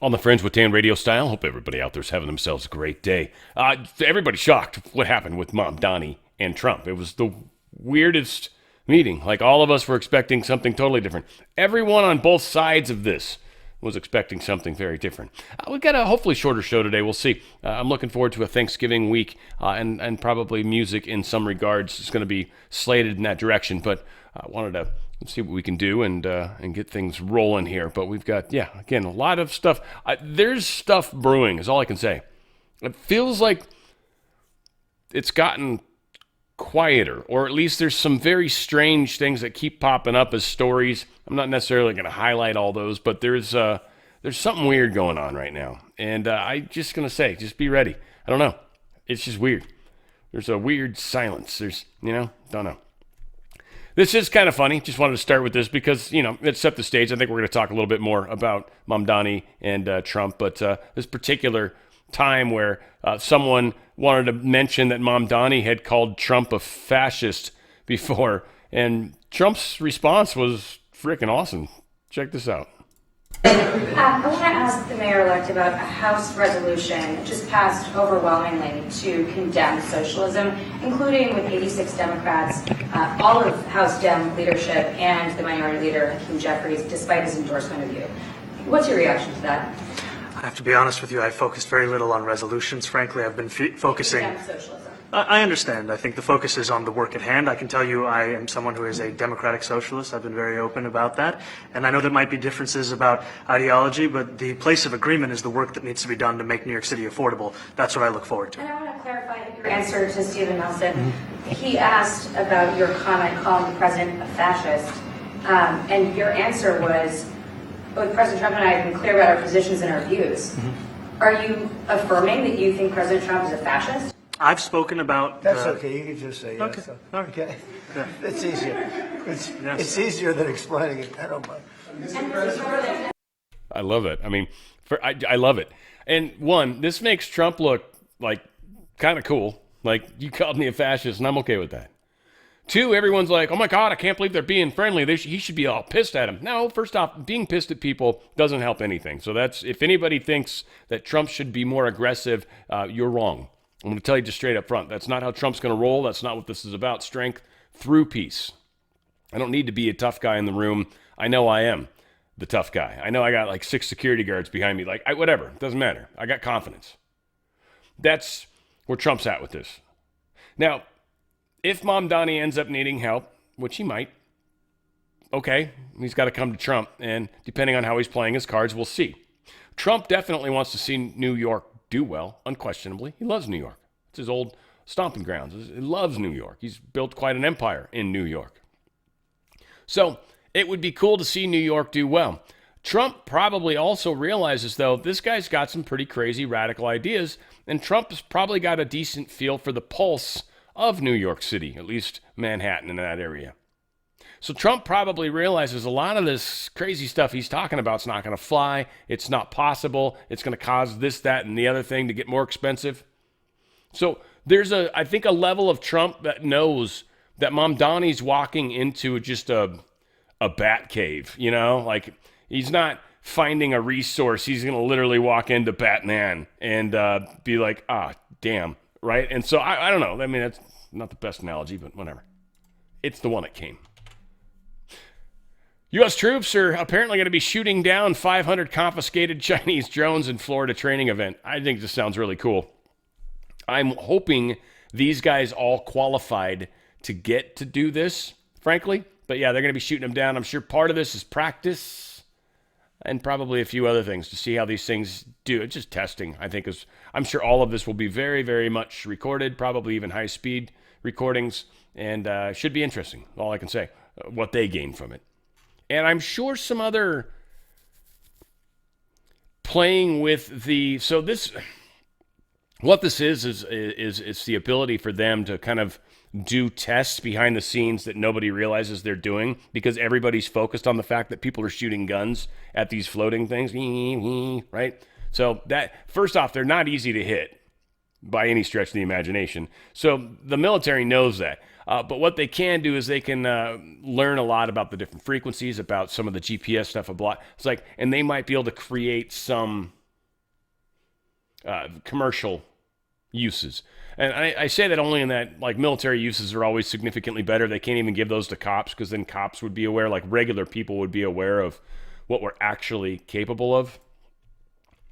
On the Fringe with Dan RadioStyle. Hope everybody out there's having themselves a great day. Everybody shocked what happened with Mom Donnie and Trump. It was the weirdest meeting. Like, all of us were expecting something totally different. Everyone on both sides of this was expecting something very different. We've got a hopefully shorter show today. We'll see. I'm looking forward to a Thanksgiving week and probably music in some regards. It's going to be slated in that direction, but I wanted to see what we can do and get things rolling here. But we've got, again, a lot of stuff. There's stuff brewing is all I can say. It feels like it's gotten quieter, or at least there's some very strange things that keep popping up as stories. I'm not necessarily going to highlight all those, but there's something weird going on right now. And I'm just going to say, just be ready. I don't know. It's just weird. There's a weird silence. Don't know. This is kind of funny. Just wanted to start with this because, it set the stage. I think we're going to talk a little bit more about Mom Donnie and Trump, but this particular time where someone wanted to mention that Mom Donnie had called Trump a fascist before, and Trump's response was freaking awesome. Check this out. I want to ask the mayor-elect about a House resolution just passed overwhelmingly to condemn socialism, including with 86 Democrats, all of House Dem leadership, and the minority leader, Hakeem Jeffries, despite his endorsement of you. What's your reaction to that? I have to be honest with you, I focused very little on resolutions. Frankly, I've been focusing... Condemn socialism. I understand. I think the focus is on the work at hand. I can tell you I am someone who is a democratic socialist. I've been very open about that. And I know there might be differences about ideology, but the place of agreement is the work that needs to be done to make New York City affordable. That's what I look forward to. And I want to clarify your answer to Stephen Nelson. Mm-hmm. He asked about your comment calling the president a fascist. And your answer was, both President Trump and I have been clear about our positions and our views. Mm-hmm. Are you affirming that you think President Trump is a fascist? I've spoken about... That's okay. You can just say yes. Okay. All right. Okay. Yeah. It's easier. It's easier than explaining it. I don't mind. I love it. I mean, I love it. And one, this makes Trump look like kind of cool. Like, you called me a fascist, and I'm okay with that. Two, everyone's like, oh my God, I can't believe they're being friendly. He should be all pissed at him. No, first off, being pissed at people doesn't help anything. So if anybody thinks that Trump should be more aggressive, you're wrong. I'm going to tell you just straight up front. That's not how Trump's going to roll. That's not what this is about. Strength through peace. I don't need to be a tough guy in the room. I know I am the tough guy. I know I got like 6 security guards behind me. Whatever. It doesn't matter. I got confidence. That's where Trump's at with this. Now, if Mom Donnie ends up needing help, which he might, okay, he's got to come to Trump. And depending on how he's playing his cards, we'll see. Trump definitely wants to see New York do well, unquestionably. He loves New York. It's his old stomping grounds. He loves New York. He's built quite an empire in New York. So it would be cool to see New York do well. Trump probably also realizes, though, this guy's got some pretty crazy radical ideas, and Trump has probably got a decent feel for the pulse of New York City, at least Manhattan in that area. So Trump probably realizes a lot of this crazy stuff he's talking about is not going to fly. It's not possible. It's going to cause this, that, and the other thing to get more expensive. So there's I think a level of Trump that knows that Mom Donnie's walking into just a bat cave, like he's not finding a resource. He's going to literally walk into Batman and be like, damn, right? And so I don't know. I mean, that's not the best analogy, but whatever. It's the one that came. U.S. troops are apparently going to be shooting down 500 confiscated Chinese drones in Florida training event. I think this sounds really cool. I'm hoping these guys all qualified to get to do this, frankly. But yeah, they're going to be shooting them down. I'm sure part of this is practice and probably a few other things to see how these things do. It's just testing, I think. I'm sure all of this will be very, very much recorded, probably even high-speed recordings, and should be interesting, all I can say, what they gain from it. And I'm sure some other playing with what this is the ability for them to kind of do tests behind the scenes that nobody realizes they're doing because everybody's focused on the fact that people are shooting guns at these floating things, right? So that, first off, they're not easy to hit by any stretch of the imagination. So the military knows that. But what they can do is they can learn a lot about the different frequencies, about some of the GPS stuff. It's like, and they might be able to create some commercial uses. And I say that only in that, like, military uses are always significantly better. They can't even give those to cops, because then cops would be aware, like regular people would be aware of what we're actually capable of.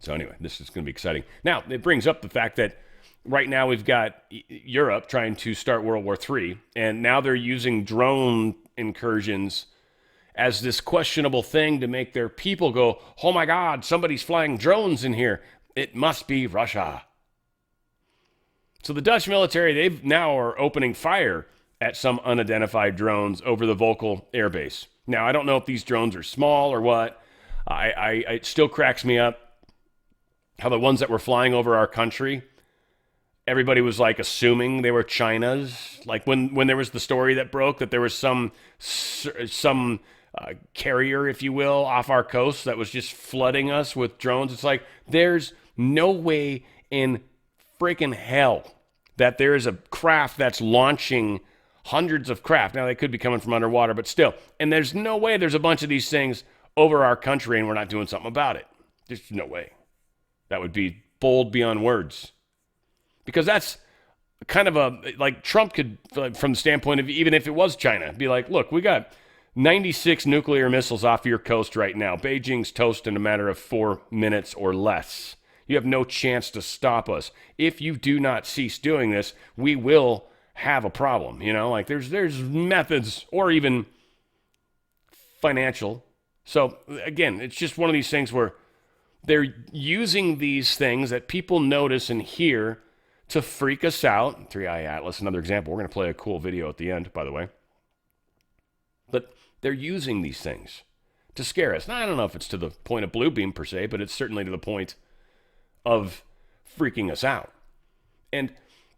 So anyway, this is going to be exciting. Now, it brings up the fact that right now we've got Europe trying to start World War III, and now they're using drone incursions as this questionable thing to make their people go, oh my God, somebody's flying drones in here. It must be Russia. So the Dutch military, they now are opening fire at some unidentified drones over the Volkel Air Base. Now, I don't know if these drones are small or what. It still cracks me up how the ones that were flying over our country, everybody was like assuming they were China's. Like when there was the story that broke that there was some carrier, if you will, off our coast that was just flooding us with drones. It's like, there's no way in freaking hell that there is a craft that's launching hundreds of craft. Now, they could be coming from underwater, but still. And there's no way there's a bunch of these things over our country and we're not doing something about it. There's no way. That would be bold beyond words. Because that's kind of like Trump could, from the standpoint of, even if it was China, be like, look, we got 96 nuclear missiles off your coast right now. Beijing's toast in a matter of 4 minutes or less. You have no chance to stop us. If you do not cease doing this, we will have a problem. You know, like there's methods, or even financial. So again, it's just one of these things where they're using these things that people notice and hear to freak us out. 3i Atlas, another example. We're going to play a cool video at the end, by the way. But they're using these things to scare us. Now, I don't know if it's to the point of blue beam per se, but it's certainly to the point of freaking us out. And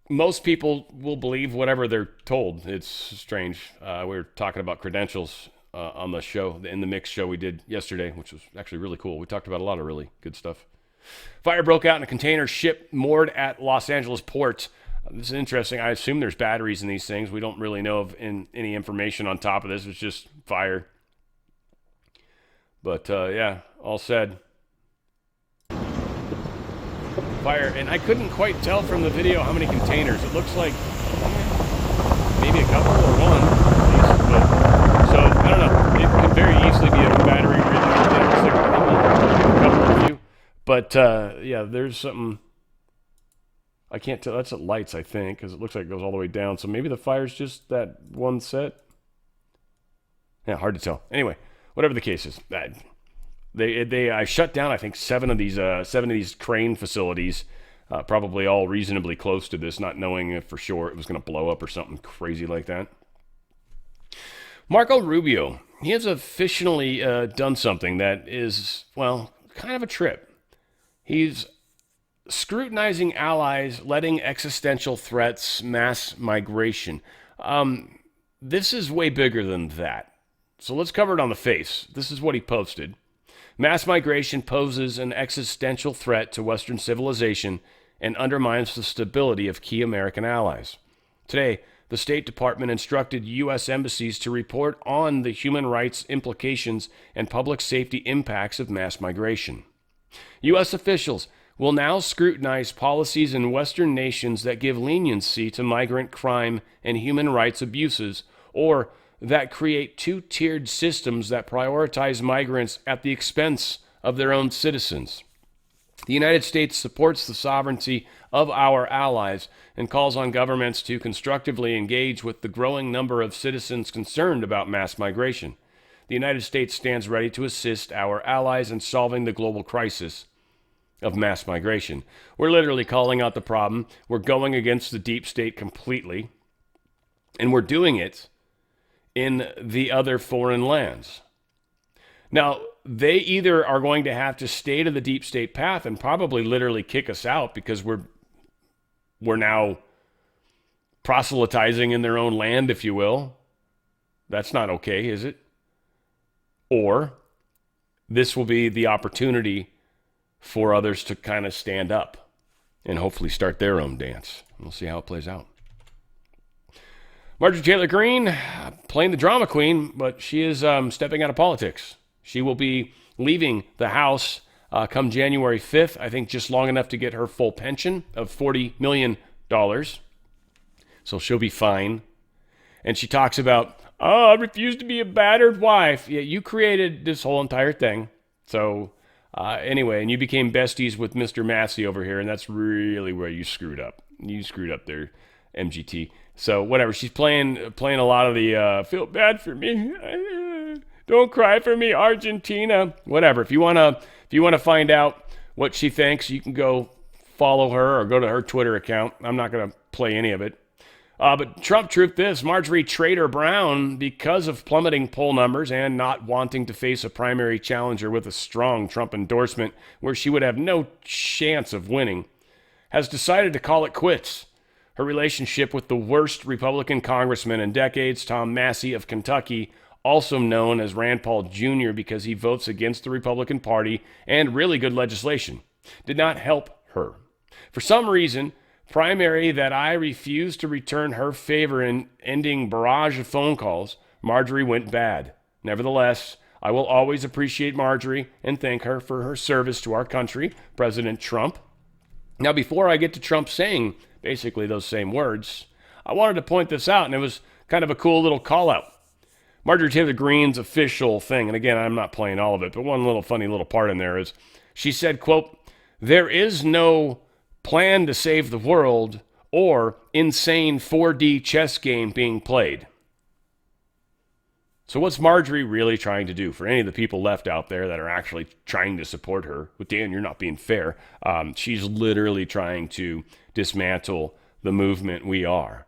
most people will believe whatever they're told. It's strange. We were talking about credentials on the show, in the mix show we did yesterday, which was actually really cool. We talked about a lot of really good stuff. Fire broke out in a container ship moored at Los Angeles port. This is interesting. I assume there's batteries in these things. We don't really know of any information on top of this. It's just fire. But yeah, all said. Fire, and I couldn't quite tell from the video how many containers. It looks like maybe a couple or one. So I don't know. It could very easily be a battery a couple of you. But yeah, there's something. I can't tell. That's at lights, I think, because it looks like it goes all the way down. So maybe the fire's just that one set. Yeah, hard to tell. Anyway, whatever the case is, I shut down, I think, seven of these crane facilities, probably all reasonably close to this, not knowing if for sure it was going to blow up or something crazy like that. Marco Rubio, he has officially done something that is, well, kind of a trip. He's scrutinizing allies, letting existential threats, mass migration. This is way bigger than that. So let's cover it on the face. This is what he posted. Mass migration poses an existential threat to Western civilization and undermines the stability of key American allies. Today, the State Department instructed U.S. embassies to report on the human rights implications and public safety impacts of mass migration. U.S. officials will now scrutinize policies in Western nations that give leniency to migrant crime and human rights abuses, or that create two-tiered systems that prioritize migrants at the expense of their own citizens. The United States supports the sovereignty of our allies and calls on governments to constructively engage with the growing number of citizens concerned about mass migration. The United States stands ready to assist our allies in solving the global crisis of mass migration. We're literally calling out the problem. We're going against the deep state completely, and we're doing it in the other foreign lands. Now, they either are going to have to stay to the deep state path and probably literally kick us out because we're now proselytizing in their own land, if you will. That's not okay, is it? Or this will be the opportunity for others to kind of stand up and hopefully start their own dance. We'll see how it plays out. Marjorie Taylor Greene, playing the drama queen, but she is stepping out of politics. She will be leaving the House come January 5th, I think just long enough to get her full pension of $40 million. So she'll be fine. And she talks about, I refuse to be a battered wife. Yeah, you created this whole entire thing. So anyway, and you became besties with Mr. Massey over here, and that's really where you screwed up. You screwed up there, MGT. So whatever, she's playing a lot of the feel bad for me. Don't cry for me, Argentina. Whatever. If you wanna find out what she thinks, you can go follow her or go to her Twitter account. I'm not gonna play any of it. But Trump truth is, Marjorie Trader Brown, because of plummeting poll numbers and not wanting to face a primary challenger with a strong Trump endorsement where she would have no chance of winning, has decided to call it quits. Her relationship with the worst Republican congressman in decades, Tom Massey of Kentucky, also known as Rand Paul Jr. because he votes against the Republican Party and really good legislation, did not help her. For some reason, primary that I refused to return her favor in ending barrage of phone calls, Marjorie went bad. Nevertheless, I will always appreciate Marjorie and thank her for her service to our country, President Trump. Now, before I get to Trump saying basically those same words, I wanted to point this out, and it was kind of a cool little call out. Marjorie Taylor Greene's official thing, and again, I'm not playing all of it, but one little funny little part in there is she said, quote, "There is no plan to save the world or insane 4D chess game being played." So what's Marjorie really trying to do? For any of the people left out there that are actually trying to support her, well, Dan, you're not being fair. She's literally trying to dismantle the movement we are.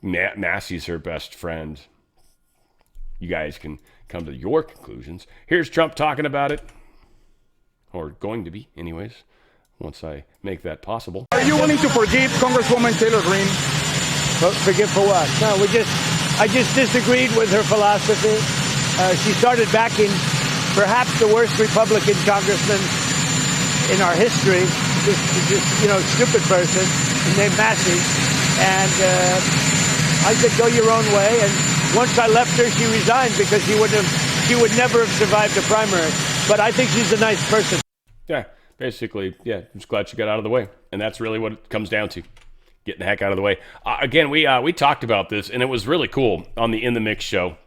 Massey's her best friend. You guys can come to your conclusions. Here's Trump talking about it, or going to be anyways, once I make that possible. Are you willing to forgive Congresswoman Taylor Greene? Forgive for what? No, I just disagreed with her philosophy. She started backing perhaps the worst Republican congressman in our history, just stupid person named Massey. And I said, go your own way. And once I left her, she resigned because she would never have survived the primary. But I think she's a nice person. Yeah, basically, yeah, I'm just glad she got out of the way. And that's really what it comes down to. Getting the heck out of the way. Again, we talked about this, and it was really cool on the In the Mix show.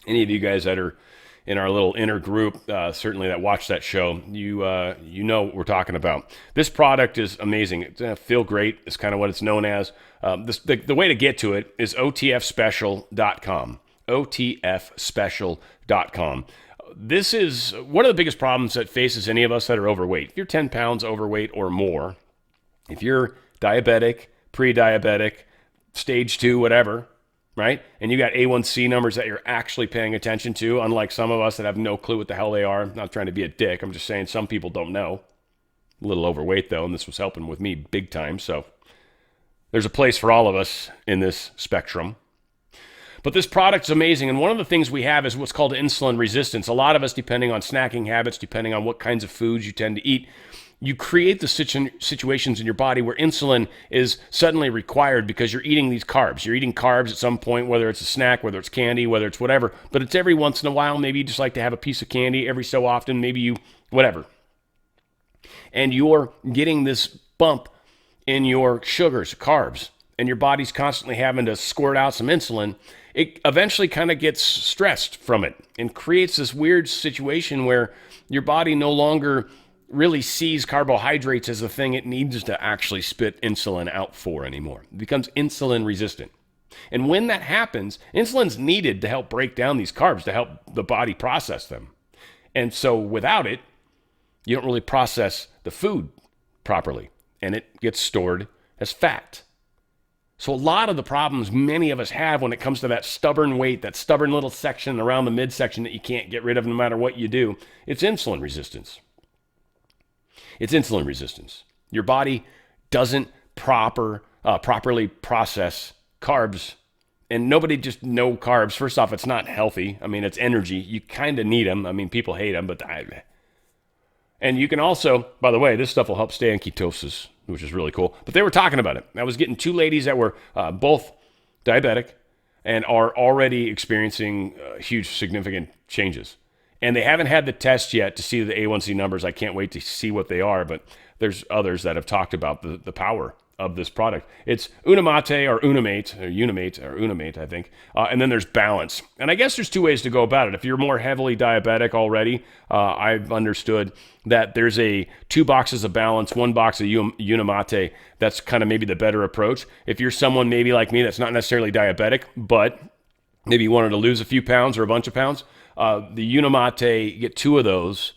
Any of you guys that are in our little inner group, certainly that watch that show, you know what we're talking about. This product is amazing. It's Feel Great is kind of what it's known as. The way to get to it is otfspecial.com. otfspecial.com. This is one of the biggest problems that faces any of us that are overweight. If you're 10 pounds overweight or more, if you're diabetic, pre-diabetic, stage 2, whatever, right? And you got A1C numbers that you're actually paying attention to, unlike some of us that have no clue what the hell they are. I'm not trying to be a dick. I'm just saying some people don't know. A little overweight, though, and this was helping with me big time. So there's a place for all of us in this spectrum. But this product's amazing, and one of the things we have is what's called insulin resistance. A lot of us, depending on snacking habits, depending on what kinds of foods you tend to eat, you create the situations in your body where insulin is suddenly required because you're eating these carbs. You're eating carbs at some point, whether it's a snack, whether it's candy, whether it's whatever. But it's every once in a while. Maybe you just like to have a piece of candy every so often. Maybe you, whatever. And you're getting this bump in your sugars, carbs, and your body's constantly having to squirt out some insulin. It eventually kind of gets stressed from it and creates this weird situation where your body no longer really sees carbohydrates as the thing it needs to actually spit insulin out for anymore. It becomes insulin resistant. And when that happens, insulin's needed to help break down these carbs, to help the body process them. And so without it, you don't really process the food properly, and it gets stored as fat. So a lot of the problems many of us have when it comes to that stubborn weight, that stubborn little section around the midsection that you can't get rid of no matter what you do, it's insulin resistance. It's insulin resistance. Your body doesn't properly process carbs, and nobody just know carbs. First off, it's not healthy. I mean, it's energy. You kind of need them. I mean, people hate them, but and you can also, by the way, this stuff will help stay in ketosis, which is really cool. But they were talking about it. I was getting two ladies that were both diabetic, and are already experiencing huge, significant changes. And they haven't had the test yet to see the A1C numbers. I can't wait to see what they are, but there's others that have talked about the power of this product. It's Unamate or Unamate, I think. And then there's Balance. And I guess there's two ways to go about it. If you're more heavily diabetic already, I've understood that there's 2 boxes of Balance, 1 box of Unamate. That's kind of maybe the better approach. If you're someone maybe like me that's not necessarily diabetic, but maybe you wanted to lose a few pounds or a bunch of pounds, the Unamate, you get 2 of those,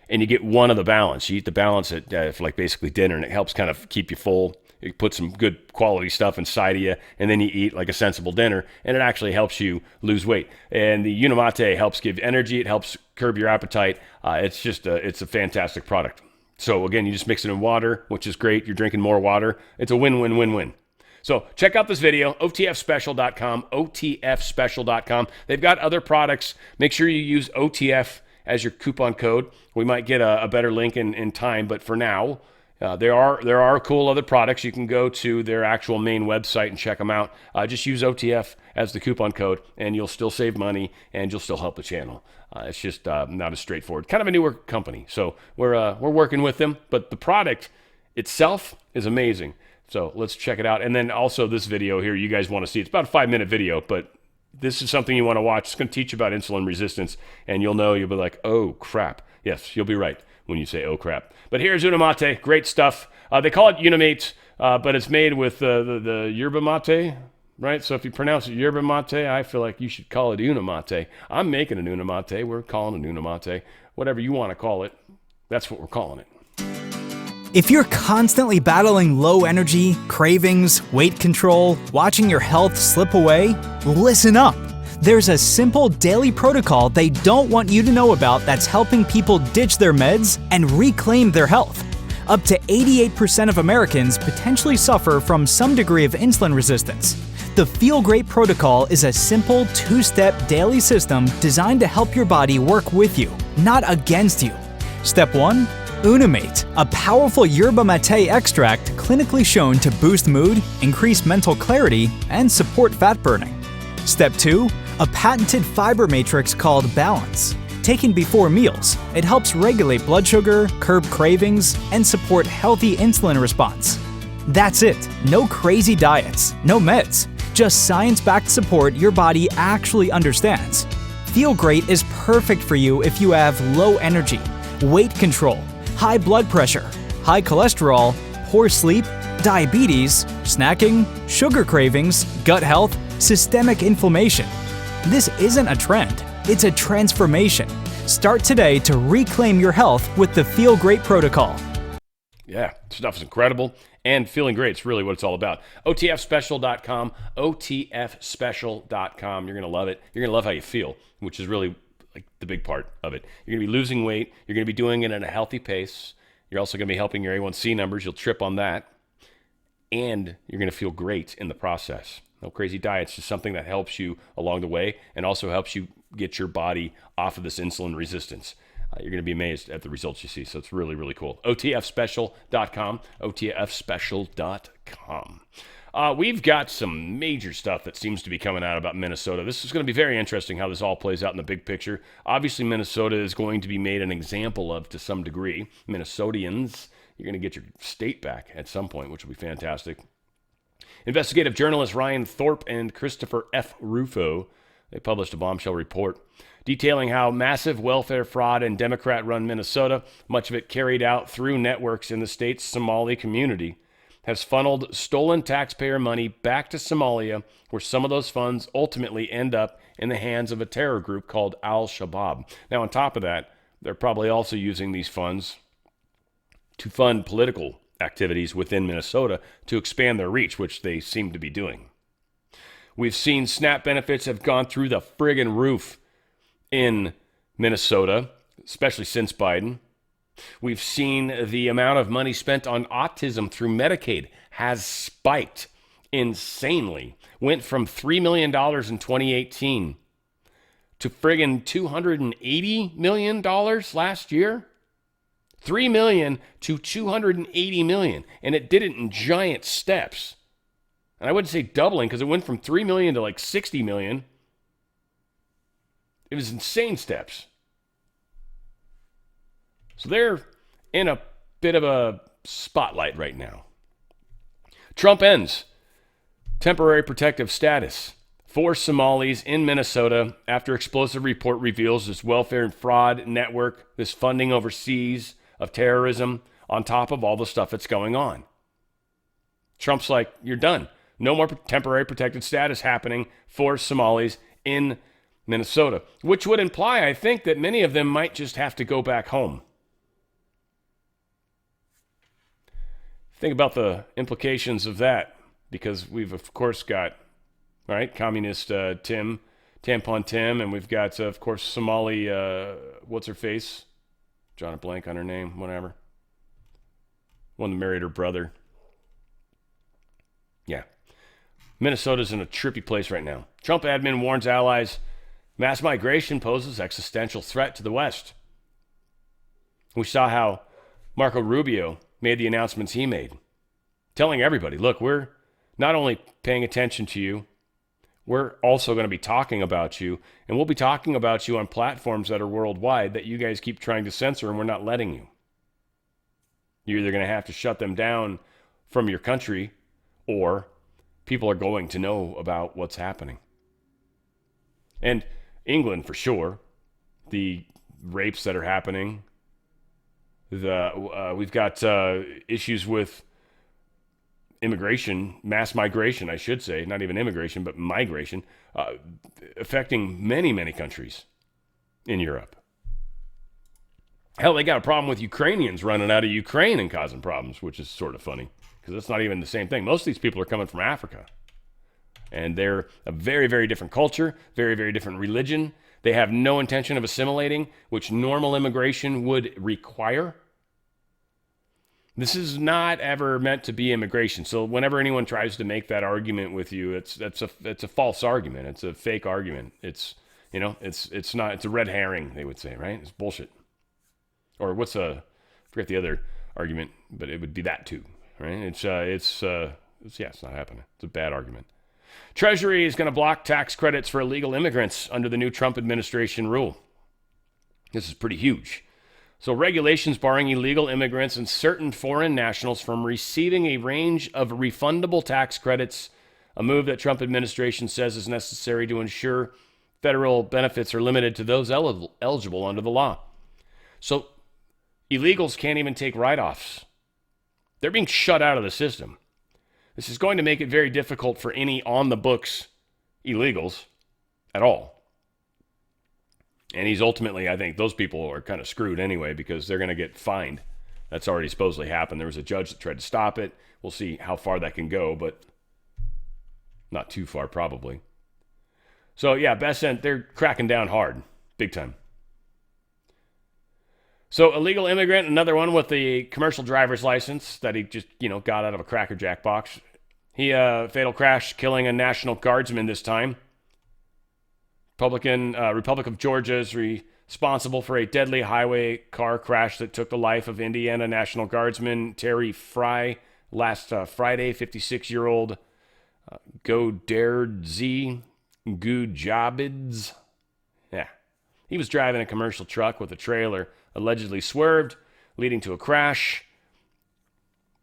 and you get 1 of the Balance. You eat the Balance for like basically dinner, and it helps kind of keep you full. You put some good quality stuff inside of you, and then you eat like a sensible dinner, and it actually helps you lose weight. And the Unamate helps give energy. It helps curb your appetite. It's just it's a fantastic product. So again, you just mix it in water, which is great. You're drinking more water. It's a win-win-win-win. So check out this video, otfspecial.com, otfspecial.com. They've got other products. Make sure you use OTF as your coupon code. We might get a better link in time, but for now, there are cool other products. You can go to their actual main website and check them out. Just use OTF as the coupon code, and you'll still save money, and you'll still help the channel. It's just not as straightforward. Kind of a newer company, so we're working with them. But the product itself is amazing. So let's check it out. And then also this video here, you guys want to see. It's about a 5-minute video, but this is something you want to watch. It's going to teach you about insulin resistance, and you'll be like, oh, crap. Yes, you'll be right when you say, oh, crap. But here's Unamate. Great stuff. They call it Unamate, but it's made with the yerba mate, right? So if you pronounce it yerba mate, I feel like you should call it Unamate. I'm making an Unamate. We're calling it Unamate. Whatever you want to call it, that's what we're calling it. If you're constantly battling low energy, cravings, weight control, watching your health slip away, listen up. There's a simple daily protocol they don't want you to know about that's helping people ditch their meds and reclaim their health. Up to 88% of Americans potentially suffer from some degree of insulin resistance. The Feel Great protocol is a simple 2-step daily system designed to help your body work with you, not against you. Step 1. Unamate, a powerful yerba mate extract clinically shown to boost mood, increase mental clarity, and support fat burning. Step 2. A patented fiber matrix called Balance. Taken before meals, it helps regulate blood sugar, curb cravings, and support healthy insulin response. That's it. No crazy diets, no meds, just science-backed support your body actually understands. Feel Great is perfect for you if you have low energy, weight control, high blood pressure, high cholesterol, poor sleep, diabetes, snacking, sugar cravings, gut health, systemic inflammation. This isn't a trend, it's a transformation. Start today to reclaim your health with the Feel Great protocol. Yeah, stuff is incredible, and feeling great is really what it's all about. OTFspecial.com, OTFspecial.com. You're going to love it. You're going to love how you feel, which is really like the big part of it. You're going to be losing weight. You're going to be doing it at a healthy pace. You're also going to be helping your A1C numbers. You'll trip on that. And you're going to feel great in the process. No crazy diets, just something that helps you along the way and also helps you get your body off of this insulin resistance. You're going to be amazed at the results you see. So it's really, really cool. OTFspecial.com, OTFspecial.com. We've got some major stuff that seems to be coming out about Minnesota. This is going to be very interesting how this all plays out in the big picture. Obviously, Minnesota is going to be made an example of to some degree. Minnesotans, you're going to get your state back at some point, which will be fantastic. Investigative journalists Ryan Thorpe and Christopher F. Rufo, they published a bombshell report detailing how massive welfare fraud in Democrat-run Minnesota, much of it carried out through networks in the state's Somali community, has funneled stolen taxpayer money back to Somalia, where some of those funds ultimately end up in the hands of a terror group called Al-Shabaab. Now, on top of that, they're probably also using these funds to fund political activities within Minnesota to expand their reach, which they seem to be doing. We've seen SNAP benefits have gone through the friggin' roof in Minnesota, especially since Biden. We've seen the amount of money spent on autism through Medicaid has spiked insanely. Went from $3 million in 2018 to friggin' $280 million last year. $3 million to $280 million. And it did it in giant steps. And I wouldn't say doubling because it went from 3 million to like 60 million. It was insane steps. So they're in a bit of a spotlight right now. Trump ends temporary protective status for Somalis in Minnesota after explosive report reveals this welfare and fraud network, this funding overseas of terrorism on top of all the stuff that's going on. Trump's like, you're done. No more temporary protected status happening for Somalis in Minnesota, which would imply, I think, that many of them might just have to go back home. Think about the implications of that, because we've, of course, got, right, communist Tampon Tim, and we've got, of course, Somali, what's her face? Drawing a blank on her name, whatever. One that married her brother. Yeah. Minnesota's in a trippy place right now. Trump admin warns allies mass migration poses existential threat to the West. We saw how Marco Rubio made the announcements he made, telling everybody, look, we're not only paying attention to you, we're also going to be talking about you, and we'll be talking about you on platforms that are worldwide that you guys keep trying to censor, and we're not letting you. You're either going to have to shut them down from your country, or people are going to know about what's happening. And England, for sure, the rapes that are happening, we've got issues with immigration, mass migration, I should say, not even immigration, but migration, affecting many, many countries in Europe. Hell, they got a problem with Ukrainians running out of Ukraine and causing problems, which is sort of funny, because that's not even the same thing. Most of these people are coming from Africa, and they're a very, very different culture, very, very different religion. They have no intention of assimilating, which normal immigration would require. This is not ever meant to be immigration. So whenever anyone tries to make that argument with you, it's a false argument. It's a fake argument. It's not, it's a red herring, they would say, right? It's bullshit. Or I forget the other argument, but it would be that too, right? It's not happening. It's a bad argument. Treasury is going to block tax credits for illegal immigrants under the new Trump administration rule. This is pretty huge. So regulations barring illegal immigrants and certain foreign nationals from receiving a range of refundable tax credits, a move that Trump administration says is necessary to ensure federal benefits are limited to those eligible under the law. So illegals can't even take write-offs. They're being shut out of the system. This is going to make it very difficult for any on-the-books illegals at all. And he's ultimately, I think, those people are kind of screwed anyway because they're going to get fined. That's already supposedly happened. There was a judge that tried to stop it. We'll see how far that can go, but not too far probably. So yeah, they're cracking down hard, big time. So illegal immigrant, another one with the commercial driver's license that he just, got out of a Cracker Jack box. He fatal crash, killing a National Guardsman this time. Republic of Georgia is responsible for a deadly highway car crash that took the life of Indiana National Guardsman Terry Fry last Friday. 56-year-old Godardzi Gujabids. Yeah. He was driving a commercial truck with a trailer, allegedly swerved, leading to a crash,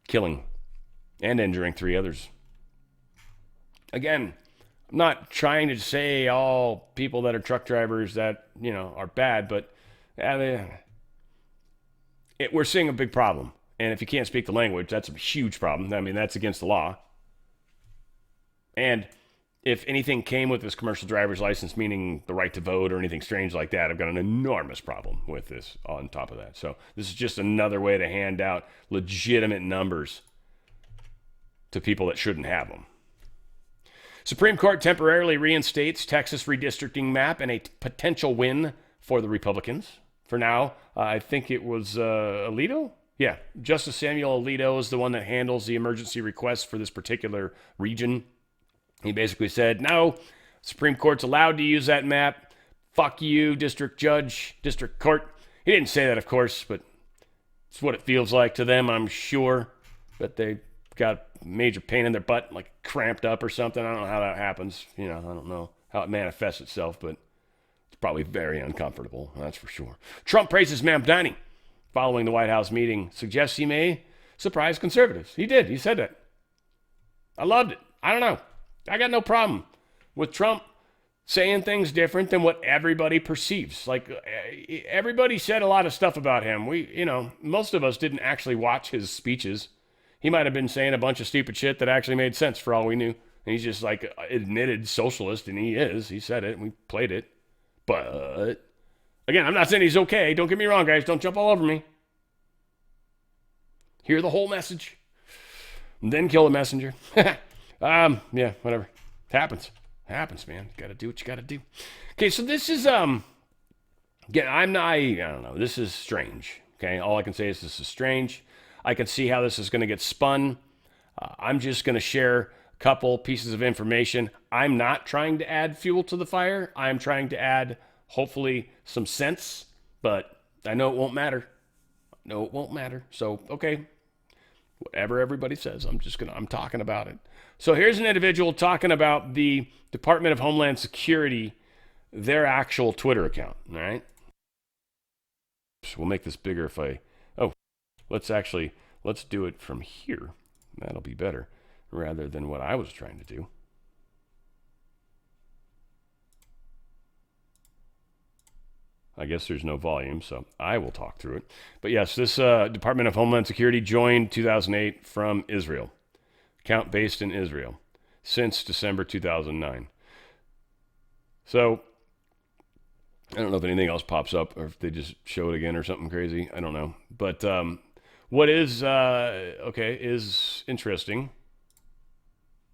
killing and injuring 3 others. Again, I'm not trying to say all people that are truck drivers that, are bad, but we're seeing a big problem. And if you can't speak the language, that's a huge problem. I mean, that's against the law. And if anything came with this commercial driver's license, meaning the right to vote or anything strange like that, I've got an enormous problem with this on top of that. So this is just another way to hand out legitimate numbers to people that shouldn't have them. Supreme Court temporarily reinstates Texas redistricting map and a potential win for the Republicans. For now, I think it was Alito? Yeah, Justice Samuel Alito is the one that handles the emergency requests for this particular region. He basically said, no, Supreme Court's allowed to use that map. Fuck you, district judge, district court. He didn't say that, of course, but it's what it feels like to them, I'm sure. But they got major pain in their butt, like cramped up or something. I don't know how that happens. I don't know how it manifests itself, but it's probably very uncomfortable. That's for sure. Trump praises Mamdani following the White House meeting, suggests he may surprise conservatives. He did. He said that. I loved it. I don't know. I got no problem with Trump saying things different than what everybody perceives. Like, everybody said a lot of stuff about him. Most of us didn't actually watch his speeches. He might have been saying a bunch of stupid shit that actually made sense for all we knew. And he's just like admitted socialist, and he is. He said it, and we played it. But, again, I'm not saying he's okay. Don't get me wrong, guys. Don't jump all over me. Hear the whole message, and then kill the messenger. Yeah, whatever. It happens. Happens, man. You gotta do what you gotta do. Okay, so this is again, I don't know. This is strange. Okay, all I can say is this is strange. I can see how this is going to get spun. I'm just going to share a couple pieces of information. I'm not trying to add fuel to the fire. I'm trying to add, hopefully, some sense. But I know it won't matter. No, it won't matter. So, okay, whatever everybody says, I'm talking about it. So here's an individual talking about the Department of Homeland Security, their actual Twitter account, all right? So we'll make this bigger if let's do it from here. That'll be better rather than what I was trying to do. I guess there's no volume, so I will talk through it. But yes, this Department of Homeland Security joined 2008 from Israel. Account based in Israel since December 2009. So I don't know if anything else pops up or if they just show it again or something crazy. I don't know. But what is is interesting.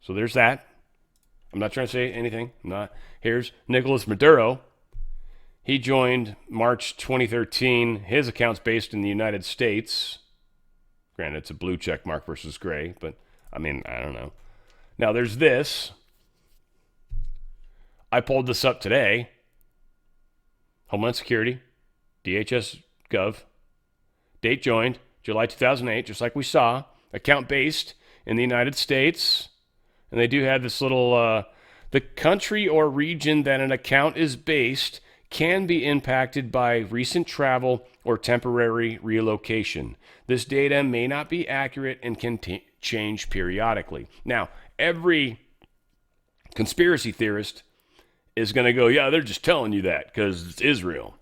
So there's that. I'm not trying to say anything. Here's Nicolas Maduro. He joined March 2013. His account's based in the United States. Granted, it's a blue check mark versus gray, but I don't know. Now, there's this. I pulled this up today. Homeland Security, DHS Gov. Date joined, July 2008, just like we saw. Account based in the United States. And they do have this little, the country or region that an account is based can be impacted by recent travel or temporary relocation. This data may not be accurate and can change periodically. Now, every conspiracy theorist is going to go, yeah, they're just telling you that because it's Israel.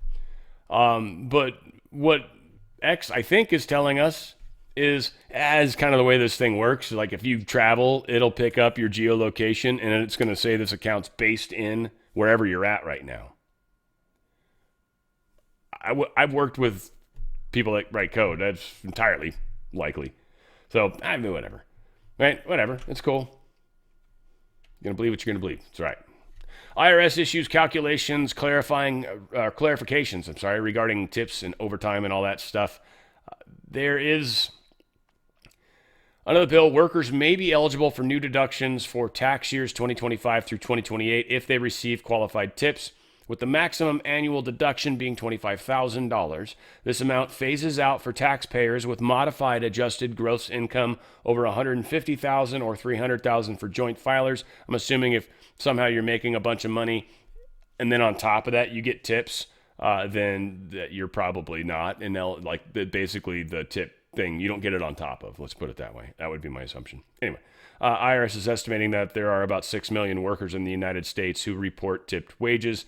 But what X, I think, is telling us is, as kind of the way this thing works, like if you travel, it'll pick up your geolocation and it's going to say this account's based in wherever you're at right now. I've worked with people that write code. That's entirely likely. So, whatever. Right? Whatever. It's cool. You're going to believe what you're going to believe. That's right. IRS issues clarifications regarding tips and overtime and all that stuff. There is another bill. Workers may be eligible for new deductions for tax years 2025 through 2028 if they receive qualified tips, with the maximum annual deduction being $25,000. This amount phases out for taxpayers with modified adjusted gross income over $150,000 or $300,000 for joint filers. I'm assuming if somehow you're making a bunch of money and then on top of that you get tips, then you're probably not. And they'll basically the tip thing, you don't get it on top of. Let's put it that way. That would be my assumption. Anyway, IRS is estimating that there are about 6 million workers in the United States who report tipped wages.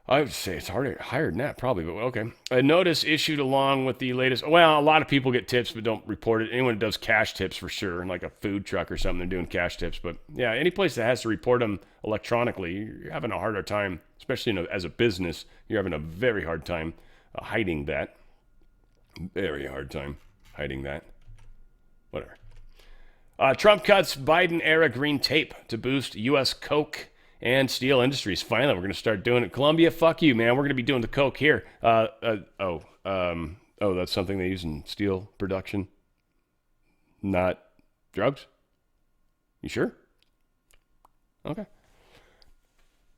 I would say it's higher than that, probably, but okay. A notice issued along with the latest. Well, a lot of people get tips but don't report it. Anyone who does cash tips for sure, like a food truck or something, they're doing cash tips. But yeah, any place that has to report them electronically, you're having a harder time, especially as a business. You're having a very hard time hiding that. Very hard time hiding that. Whatever. Trump cuts Biden-era green tape to boost U.S. coke and steel industries. Finally, we're going to start doing it. Colombia, fuck you, man. We're going to be doing the coke here. That's something they use in steel production, not drugs? You sure? Okay.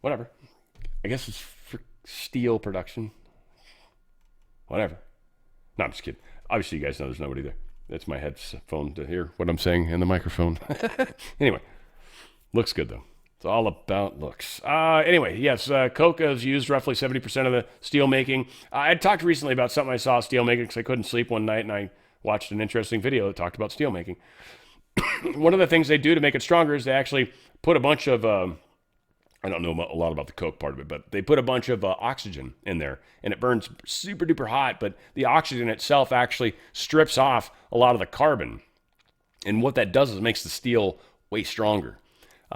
Whatever. I guess it's for steel production. Whatever. No, I'm just kidding. Obviously, you guys know there's nobody there. That's my headphone to hear what I'm saying in the microphone. Anyway, looks good though. It's all about looks. Anyway, yes, coke has used roughly 70% of the steel making. I had talked recently about something I saw steel making because I couldn't sleep one night and I watched an interesting video that talked about steel making. One of the things they do to make it stronger is they actually put a bunch of, I don't know a lot about the coke part of it, but they put a bunch of oxygen in there and it burns super duper hot, but the oxygen itself actually strips off a lot of the carbon. And what that does is it makes the steel way stronger.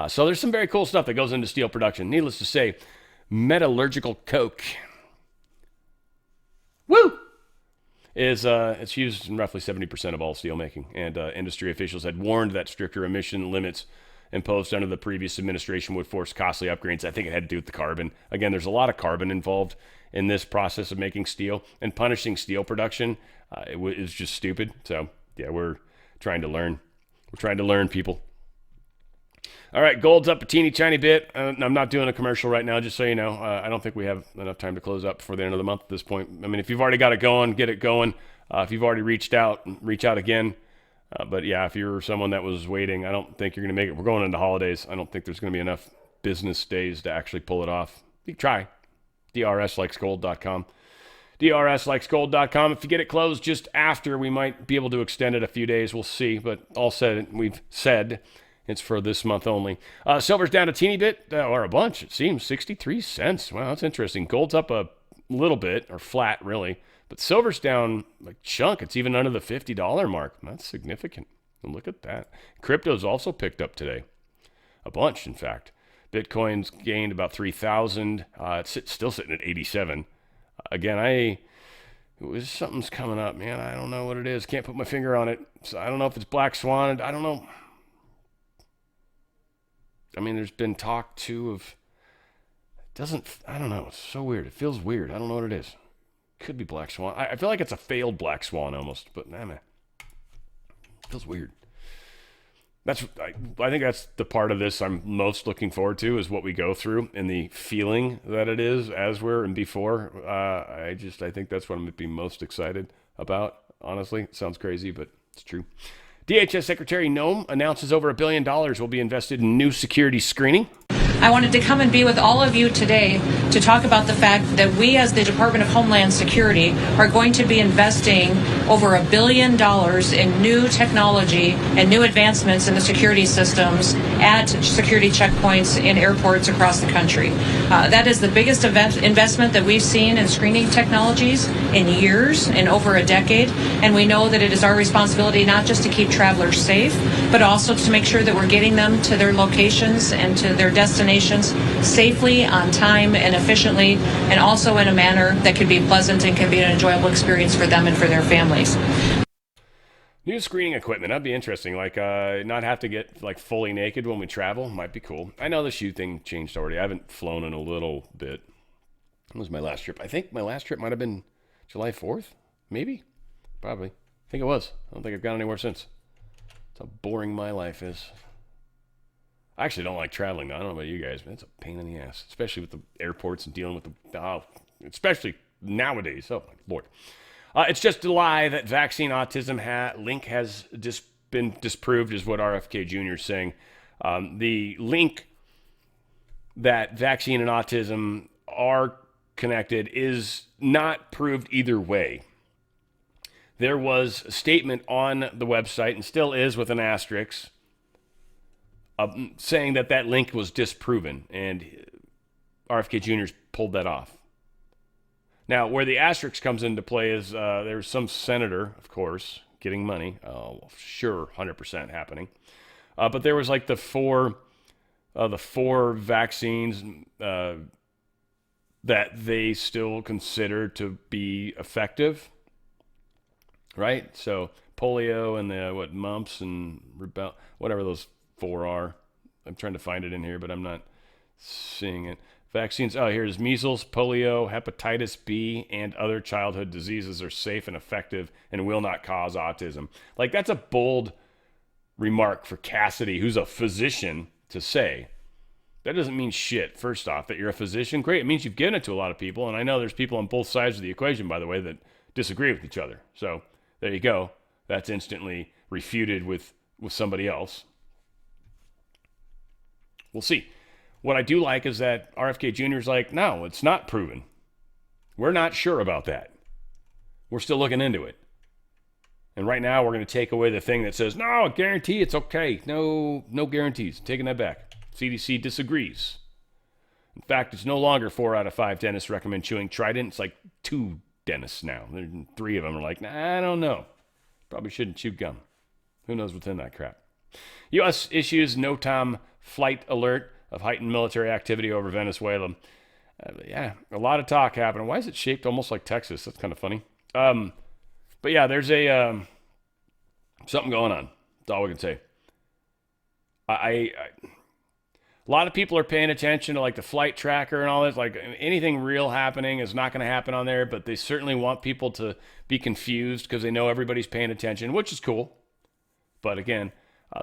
So there's some very cool stuff that goes into steel production. Needless to say, metallurgical coke, is it's used in roughly 70% of all steel making. And industry officials had warned that stricter emission limits imposed under the previous administration would force costly upgrades. I think it had to do with the carbon. Again, there's a lot of carbon involved in this process of making steel, and punishing steel production is just stupid. So yeah, we're trying to learn. We're trying to learn, people. All right, gold's up a teeny tiny bit. I'm not doing a commercial right now, just so you know. I don't think we have enough time to close up before the end of the month at this point. I mean, if you've already got it going, get it going. If you've already reached out, reach out again. But yeah, if you're someone that was waiting, I don't think you're going to make it. We're going into holidays. I don't think there's going to be enough business days to actually pull it off. You can try. DRSlikesgold.com. DRSlikesgold.com. If you get it closed just after, we might be able to extend it a few days. We'll see. But all said, we've said it's for this month only. Silver's down a teeny bit, or a bunch, it seems. 63 cents. Wow, that's interesting. Gold's up a little bit, or flat, really. But silver's down a chunk. It's even under the $50 mark. That's significant. And look at that. Crypto's also picked up today. A bunch, in fact. Bitcoin's gained about 3,000. It's still sitting at 87. Again, something's coming up, man. I don't know what it is. Can't put my finger on it. So I don't know if it's Black Swan. I don't know. I mean, there's been talk, too, of... I don't know. It's so weird. It feels weird. I don't know what it is. Could be Black Swan. I feel like it's a failed Black Swan, almost. But, man, it feels weird. I think that's the part of this I'm most looking forward to, is what we go through and the feeling that it is as we're and before. I think that's what I'm going to be most excited about, honestly. It sounds crazy, but it's true. DHS Secretary Noem announces over $1 billion will be invested in new security screening. I wanted to come and be with all of you today to talk about the fact that we as the Department of Homeland Security are going to be investing over $1 billion in new technology and new advancements in the security systems at security checkpoints in airports across the country. That is the biggest investment that we've seen in screening technologies in years, in over a decade, and we know that it is our responsibility not just to keep travelers safe, but also to make sure that we're getting them to their locations and to their destinations safely, on time, and efficiently, and also in a manner that can be pleasant and can be an enjoyable experience for them and for their families. New screening equipment, that'd be interesting. Like, not have to get like fully naked when we travel. Might be cool. I know the shoe thing changed already. I haven't flown in a little bit. When was my last trip? I think my last trip might have been July 4th, maybe? Probably. I think it was. I don't think I've gone anywhere since. That's how boring my life is. I actually don't like traveling, though. I don't know about you guys, but it's a pain in the ass, especially with the airports and dealing with especially nowadays. Oh, my Lord. It's just a lie that vaccine autism link has been disproved, is what RFK Jr. is saying. The link that vaccine and autism are connected is not proved either way. There was a statement on the website, and still is with an asterisk, saying that link was disproven, and RFK Jr.'s pulled that off. Now, where the asterisk comes into play is there's some senator, of course, getting money. Oh, sure, 100% happening. But there was like the four vaccines that they still consider to be effective, right? So polio and the mumps and rubella, whatever those 4 are. I'm trying to find it in here, but I'm not seeing it. Vaccines. Oh, here's measles, polio, hepatitis B, and other childhood diseases are safe and effective and will not cause autism. Like, that's a bold remark for Cassidy, who's a physician, to say. That doesn't mean shit. First off, that you're a physician, great. It means you've given it to a lot of people, and I know there's people on both sides of the equation, by the way, that disagree with each other. So there you go. that's instantly refuted with somebody else. We'll see. What I do like is that RFK Jr. is like, no, it's not proven. We're not sure about that. We're still looking into it. And right now, we're going to take away the thing that says, no, guarantee it's okay. No guarantees. Taking that back. CDC disagrees. In fact, it's no longer 4 out of 5 dentists recommend chewing Trident. It's like 2 dentists now. 3 of them are like, nah, I don't know. Probably shouldn't chew gum. Who knows what's in that crap? U.S. issues no-time flight alert of heightened military activity over Venezuela. Yeah, a lot of talk happening. Why is it shaped almost like Texas? That's kind of funny. But yeah, there's something going on. That's all we can say. A lot of people are paying attention to like the flight tracker and all this. Like anything real happening is not going to happen on there, but they certainly want people to be confused because they know everybody's paying attention, which is cool. But again,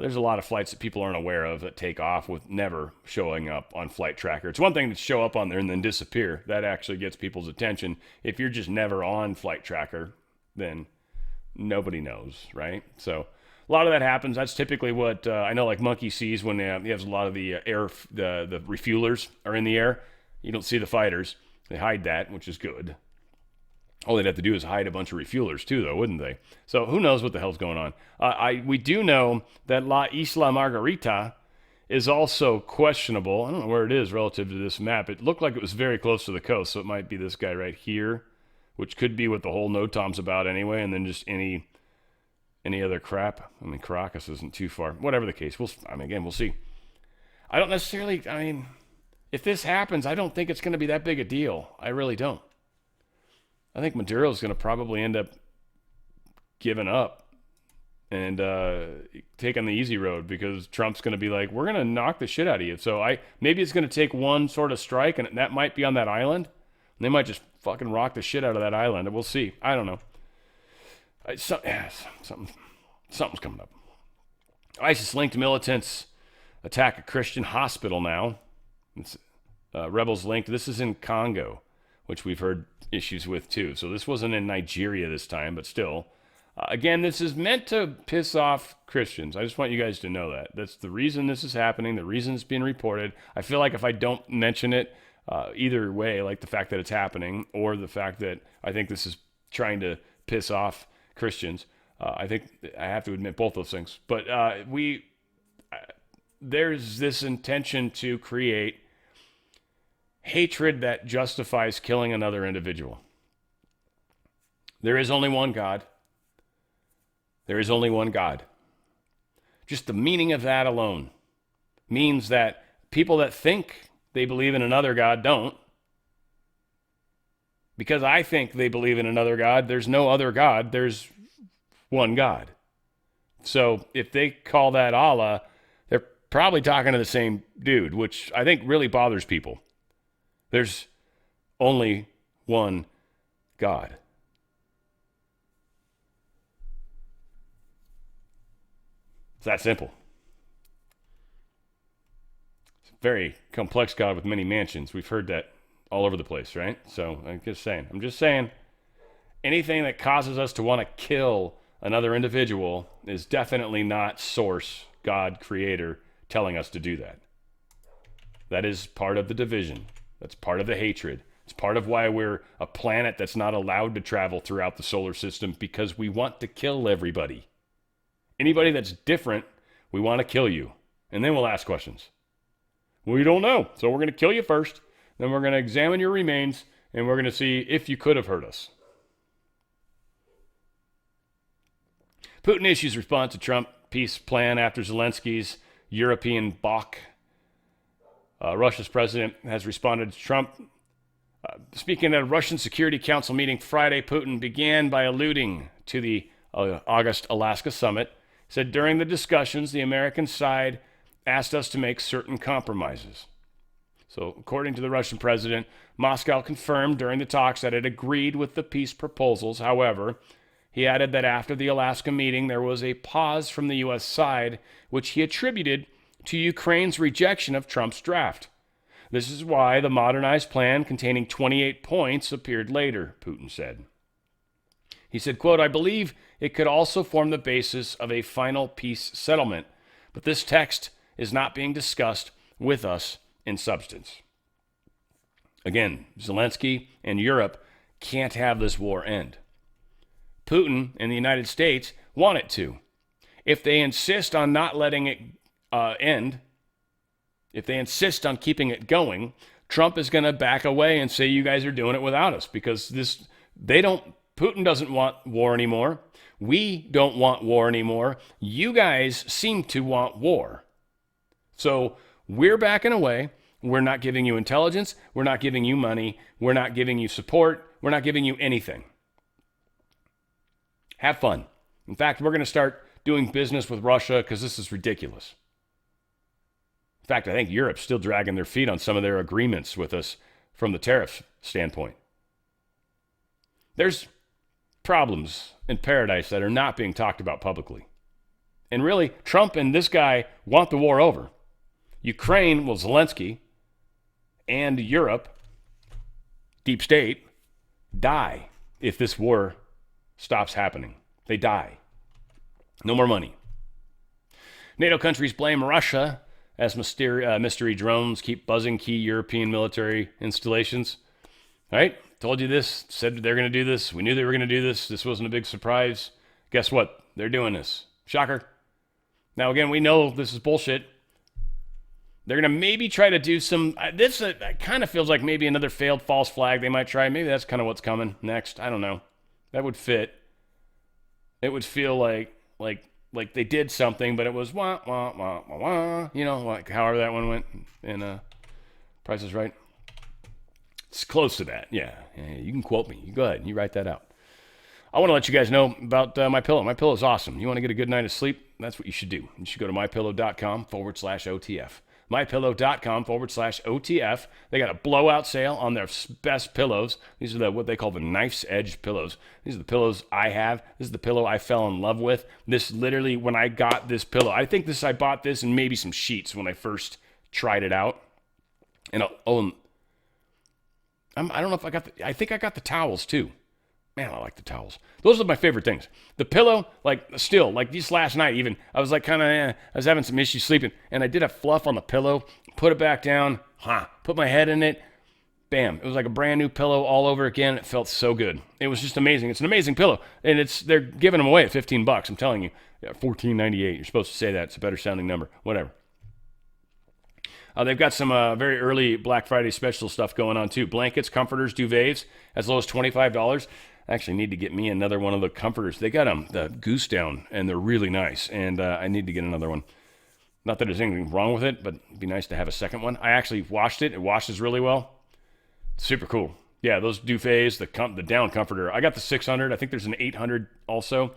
there's a lot of flights that people aren't aware of that take off with never showing up on flight tracker. It's one thing to show up on there and then disappear. That actually gets people's attention. If you're just never on flight tracker, then nobody knows, right? So a lot of that happens. That's typically what I know, like Monkey sees when he has a lot of the the refuelers are in the air. You don't see the fighters. They hide that, which is good. All they'd have to do is hide a bunch of refuelers too, though, wouldn't they? So who knows what the hell's going on? We do know that La Isla Margarita is also questionable. I don't know where it is relative to this map. It looked like it was very close to the coast, so it might be this guy right here, which could be what the whole NOTAM's about anyway, and then just any other crap. I mean, Caracas isn't too far. Whatever the case, we'll see. I don't necessarily, if this happens, I don't think it's going to be that big a deal. I really don't. I think Maduro's going to probably end up giving up and taking the easy road because Trump's going to be like, we're going to knock the shit out of you. So maybe it's going to take one sort of strike, and that might be on that island. And they might just fucking rock the shit out of that island. And we'll see. I don't know. Something's coming up. ISIS-linked militants attack a Christian hospital now. It's rebels linked. This is in Congo, which we've heard issues with too. So this wasn't in Nigeria this time, but still. Again, this is meant to piss off Christians. I just want you guys to know that. That's the reason this is happening, the reason it's being reported. I feel like if I don't mention it, either way, like the fact that it's happening or the fact that I think this is trying to piss off Christians, I think I have to admit both those things. But there's this intention to create hatred that justifies killing another individual. There is only one God. There is only one God. Just the meaning of that alone means that people that think they believe in another God don't. Because I think they believe in another God, there's no other God, there's one God. So if they call that Allah, they're probably talking to the same dude, which I think really bothers people. There's only one God. It's that simple. It's a very complex God with many mansions. We've heard that all over the place, right? So I'm just saying, anything that causes us to want to kill another individual is definitely not source, God, creator, telling us to do that. That is part of the division. That's part of the hatred. It's part of why we're a planet that's not allowed to travel throughout the solar system, because we want to kill everybody. Anybody that's different, we want to kill you. And then we'll ask questions. We don't know, so we're going to kill you first. Then we're going to examine your remains, and we're going to see if you could have hurt us. Putin issues response to Trump peace plan after Zelensky's European balk. Russia's president has responded to Trump. Speaking at a Russian Security Council meeting Friday, Putin began by alluding to the August Alaska summit. He said, during the discussions, the American side asked us to make certain compromises. So, according to the Russian president, Moscow confirmed during the talks that it agreed with the peace proposals. However, he added that after the Alaska meeting, there was a pause from the U.S. side, which he attributed to Ukraine's rejection of Trump's draft. This is why the modernized plan containing 28 points appeared later, Putin said. He said, quote, I believe It could also form the basis of a final peace settlement, but this text is not being discussed with us in substance. Again, Zelensky and Europe can't have this war end. Putin and the United States want it to. If they insist on not letting it end, if they insist on keeping it going, Trump is going to back away and say, you guys are doing it without us, because Putin doesn't want war anymore. We don't want war anymore. You guys seem to want war. So we're backing away. We're not giving you intelligence. We're not giving you money. We're not giving you support. We're not giving you anything. Have fun. In fact, we're going to start doing business with Russia because this is ridiculous. In fact, I think Europe's still dragging their feet on some of their agreements with us from the tariff standpoint. There's problems in paradise that are not being talked about publicly. And really, Trump and this guy want the war over. Ukraine, well, Zelensky, and Europe, deep state, die if this war stops happening. They die. No more money. NATO countries blame Russia as mystery drones keep buzzing key European military installations. Right? Told you this. Said they're going to do this. We knew they were going to do this. This wasn't a big surprise. Guess what? They're doing this. Shocker. Now, again, we know this is bullshit. They're going to maybe try to do some... This kind of feels like maybe another failed false flag they might try. Maybe that's kind of what's coming next. I don't know. That would fit. It would feel like they did something, but it was wah, wah, wah, wah, wah. You know, like however that one went in Price is Right. It's close to that. Yeah, you can quote me. You go ahead. You write that out. I want to let you guys know about My Pillow. My Pillow is awesome. You want to get a good night of sleep? That's what you should do. You should go to mypillow.com/OTF. mypillow.com/OTF. They got a blowout sale on their best pillows. These are what they call the knife's edge pillows. These are the pillows I have. This is the pillow I fell in love with. This literally, when I got this pillow, I bought this and maybe some sheets when I first tried it out. And I don't know if I think I got the towels too. Man, I like the towels. Those are my favorite things. The pillow, like just last night even, I was like I was having some issues sleeping, and I did a fluff on the pillow, put it back down, put my head in it, bam. It was like a brand new pillow all over again. It felt so good. It was just amazing. It's an amazing pillow, and they're giving them away at $15. I'm telling you, $14.98. You're supposed to say that. It's a better sounding number. Whatever. They've got some very early Black Friday special stuff going on too. Blankets, comforters, duvets, as low as $25. I actually need to get me another one of the comforters. They got the Goose Down, and they're really nice. And I need to get another one. Not that there's anything wrong with it, but it'd be nice to have a second one. I actually washed it. It washes really well. Super cool. Yeah, those duvets, the down comforter. I got the 600. I think there's an 800 also.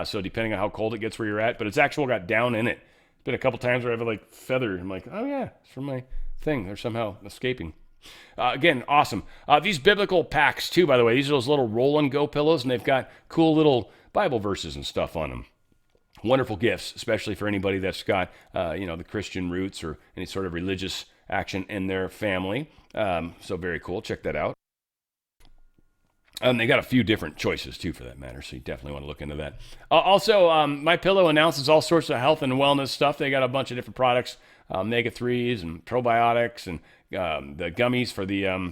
So depending on how cold it gets where you're at, but it's actually got down in it. Been a couple times where I have like feather. I'm like, oh yeah, it's from my thing. They're somehow escaping. Again, awesome. These biblical packs too, by the way. These are those little roll and go pillows, and they've got cool little Bible verses and stuff on them. Wonderful gifts, especially for anybody that's got the Christian roots or any sort of religious action in their family. So very cool. Check that out. They got a few different choices too, for that matter. So you definitely want to look into that. Also, My Pillow announces all sorts of health and wellness stuff. They got a bunch of different products, omega-3s and probiotics, and the gummies for the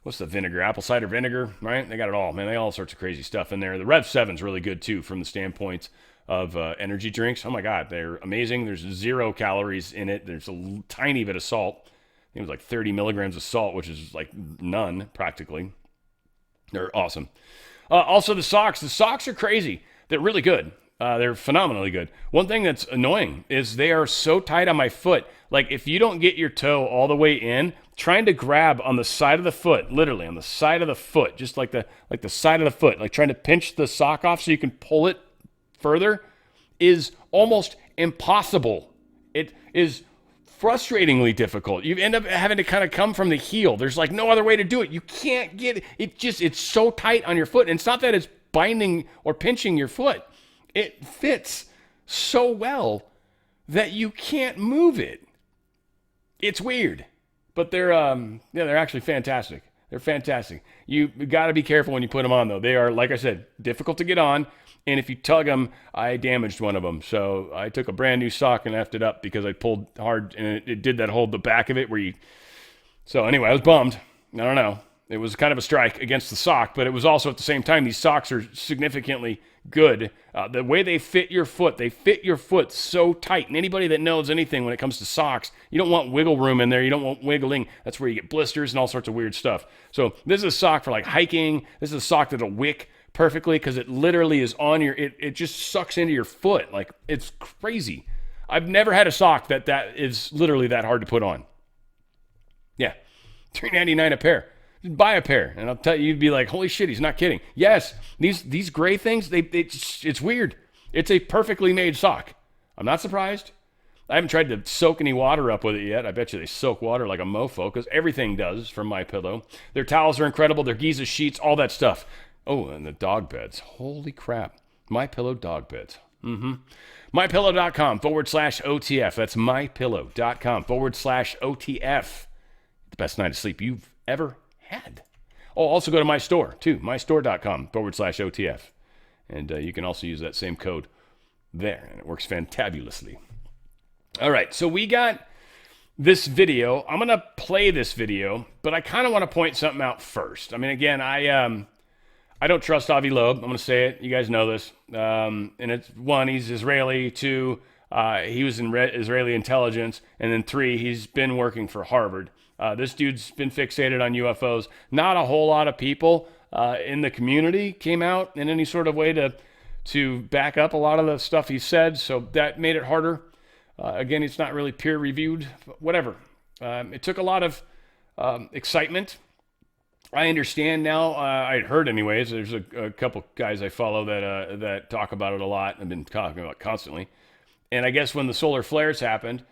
what's the vinegar? Apple cider vinegar, right? They got it all, man. They got all sorts of crazy stuff in there. The Rev 7's really good too, from the standpoint of energy drinks. Oh my God, they're amazing. There's 0 calories in it. There's a tiny bit of salt. I think it was like 30 milligrams of salt, which is like none practically. They're awesome. Also, the socks. The socks are crazy. They're really good. They're phenomenally good. One thing that's annoying is they are so tight on my foot. Like, if you don't get your toe all the way in, trying to grab on the side of the foot, literally on the side of the foot, just like the side of the foot, like trying to pinch the sock off so you can pull it further, is almost impossible. It is frustratingly difficult. You end up having to kind of come from the heel. There's like no other way to do it. You can't get it. It's so tight on your foot. And it's not that it's binding or pinching your foot. It fits so well that you can't move it. It's weird, but they're actually fantastic. They're fantastic. You got to be careful when you put them on though. They are, like I said, difficult to get on. And if you tug them, I damaged one of them. So I took a brand new sock and effed it up because I pulled hard and it did that hold the back of it where you. So anyway, I was bummed. I don't know. It was kind of a strike against the sock, but it was also at the same time, these socks are significantly good. The way they fit your foot so tight. And anybody that knows anything when it comes to socks, you don't want wiggle room in there. You don't want wiggling. That's where you get blisters and all sorts of weird stuff. So this is a sock for like hiking. This is a sock that'll wick perfectly because it literally is on your, it just sucks into your foot. Like, it's crazy. I've never had a sock that is literally that hard to put on. Yeah, $3.99 a pair. Just buy a pair, and I'll tell you, you'd be like, holy shit, he's not kidding. Yes, these gray things, it's weird. It's a perfectly made sock. I'm not surprised. I haven't tried to soak any water up with it yet. I bet you they soak water like a mofo, because everything does from MyPillow. Their towels are incredible. Their Giza sheets, all that stuff. Oh, and the dog beds. Holy crap. MyPillow dog beds. MyPillow.com/OTF. That's MyPillow.com/OTF. The best night of sleep you've ever had. Oh, also go to my store too, mystore.com/OTF. And you can also use that same code there, and it works fantabulously. All right, so we got this video. I'm going to play this video, but I kind of want to point something out first. I mean, again, I don't trust Avi Loeb. I'm going to say it. You guys know this. And it's one, he's Israeli. Two, he was in Israeli intelligence. And then three, he's been working for Harvard. This dude's been fixated on UFOs. Not a whole lot of people in the community came out in any sort of way to back up a lot of the stuff he said, so that made it harder. Again, it's not really peer-reviewed, whatever. It took a lot of excitement. I understand now. I'd heard anyways. There's a couple guys I follow that talk about it a lot. I've been talking about it constantly. And I guess when the solar flares happened,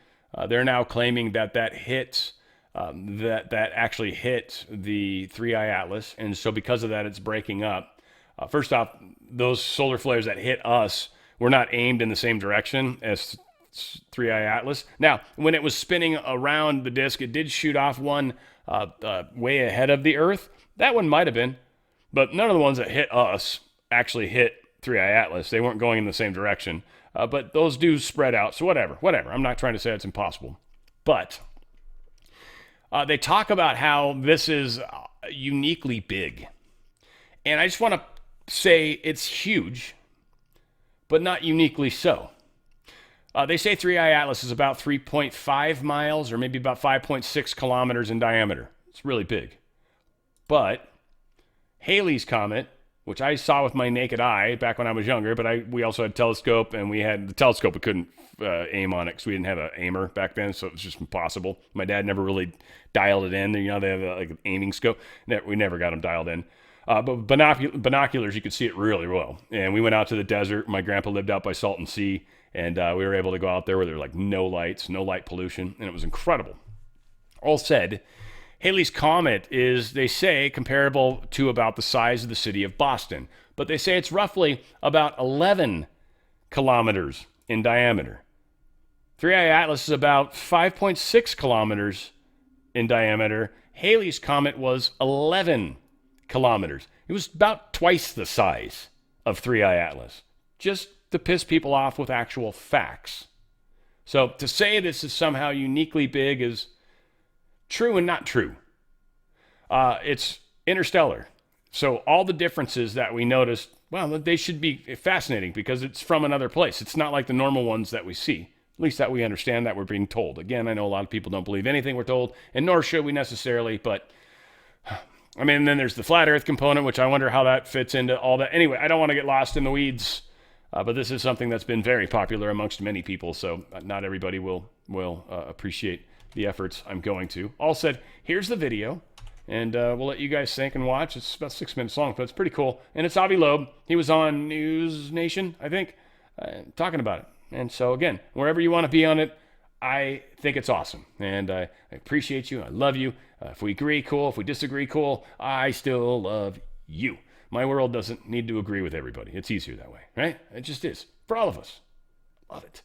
they're now claiming that hit. That actually hit the 3i Atlas, and so because of that, it's breaking up. First off, those solar flares that hit us were not aimed in the same direction as 3i Atlas. Now, when it was spinning around the disk, it did shoot off one way ahead of the Earth. That one might have been, but none of the ones that hit us actually hit 3i Atlas. They weren't going in the same direction, but those do spread out, so whatever. I'm not trying to say it's impossible, but they talk about how this is uniquely big. And I just want to say it's huge, but not uniquely so. They say 3i Atlas is about 3.5 miles or maybe about 5.6 kilometers in diameter. It's really big. But Halley's Comet, which I saw with my naked eye back when I was younger, but we also had a telescope, and we had the telescope, we couldn't aim on it because we didn't have an aimer back then, so it was just impossible. My dad never really dialed it in. You know, they have like an aiming scope. We never got them dialed in. But binoculars, you could see it really well. And we went out to the desert. My grandpa lived out by Salton Sea, and we were able to go out there where there were like no lights, no light pollution, and it was incredible. All said, Halley's Comet is, they say, comparable to about the size of the city of Boston. But they say it's roughly about 11 kilometers in diameter. 3i Atlas is about 5.6 kilometers in diameter. Halley's Comet was 11 kilometers. It was about twice the size of 3i Atlas, just to piss people off with actual facts. So to say this is somehow uniquely big is true and not true. It's interstellar. So all the differences that we noticed, well, they should be fascinating because it's from another place. It's not like the normal ones that we see. At least that we understand, that we're being told. Again, I know a lot of people don't believe anything we're told, and nor should we necessarily, but I mean, then there's the flat earth component, which I wonder how that fits into all that. Anyway, I don't want to get lost in the weeds, but this is something that's been very popular amongst many people, so not everybody will appreciate the efforts I'm going to. All said, here's the video, and we'll let you guys think and watch. It's about 6 minutes long, but it's pretty cool. And it's Avi Loeb. He was on News Nation, I think, talking about it. And so, again, wherever you want to be on it, I think it's awesome. And I appreciate you. I love you. If we agree, cool. If we disagree, cool. I still love you. My world doesn't need to agree with everybody. It's easier that way, right? It just is. For all of us. Love it.